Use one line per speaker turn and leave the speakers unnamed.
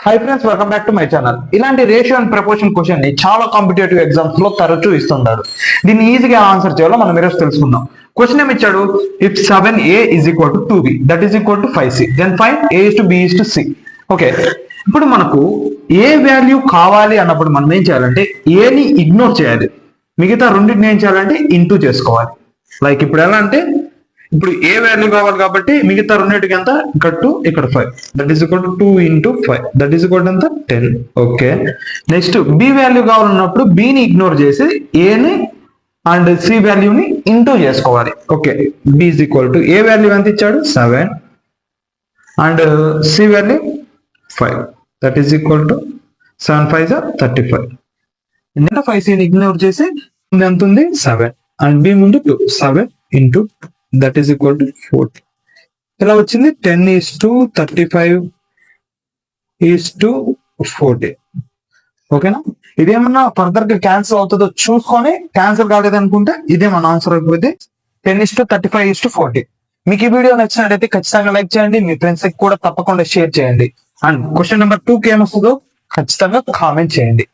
Hi friends, welcome back to my channel. ఇలాంటి ratio and proportion question ని చాలా competitive exams లో తరచూ ఇస్తుంటారు. దీన్ని ఈజీగా ఆన్సర్ చేయాలో మనం ఈరోజు తెలుసుకుందాం. క్వశ్చన్ ఏమి ఇచ్చాడు? If 7a is equal to 2b that is equal to 5c then find a is to b is to c. Okay, ఇప్పుడు మనకు ఏ వాల్యూ కావాలి అన్నప్పుడు మనం ఏం చేయాలంటే ఏ ని ఇగ్నోర్ చేయాలి, మిగతా రెండింటిని ఏం చేయాలంటే ఇంటూ చేసుకోవాలి. లైక్ ఇప్పుడు ఎలా అంటే, ఇప్పుడు ఏ వాల్యూ కావాలి కాబట్టి మిగతా రెండింటికి ఎంత, ఇక్కడ 2 ఇక్కడ 5 that is equal to 2 into 5 that is equal to ఎంత 10. ఓకే, నెక్స్ట్ బి వాల్యూ కావాలన్నప్పుడు బి ని ఇగ్నోర్ చేసి ఏ ని అండ్ సి వాల్యూని ఇంటూ చేసుకోవాలి. Okay, B is equal to A value ఎంత ఇచ్చాడు 7 and C value 5 that is equal to 7 5 35. ఎంత 5c ని ఇగ్నోర్ చేసి ఎంత ఉంది 7 అండ్ బి ముందు 2 7 into that is equal to 40. ఇలా వచ్చింది 10:35 40. ఓకేనా, ఇదేమన్నా ఫర్దర్ గా క్యాన్సిల్ అవుతుందో చూసుకొని, క్యాన్సిల్ కాలేదనుకుంటే ఇదే మన ఆన్సర్ అయిపోయింది 10:35 40. మీకు ఈ వీడియో నచ్చినట్లయితే ఖచ్చితంగా లైక్ చేయండి, మీ ఫ్రెండ్స్ కి కూడా తప్పకుండా షేర్ చేయండి. అండ్ క్వశ్చన్ నెంబర్ 2 కి ఏమొస్తుందో ఖచ్చితంగా కామెంట్ చేయండి.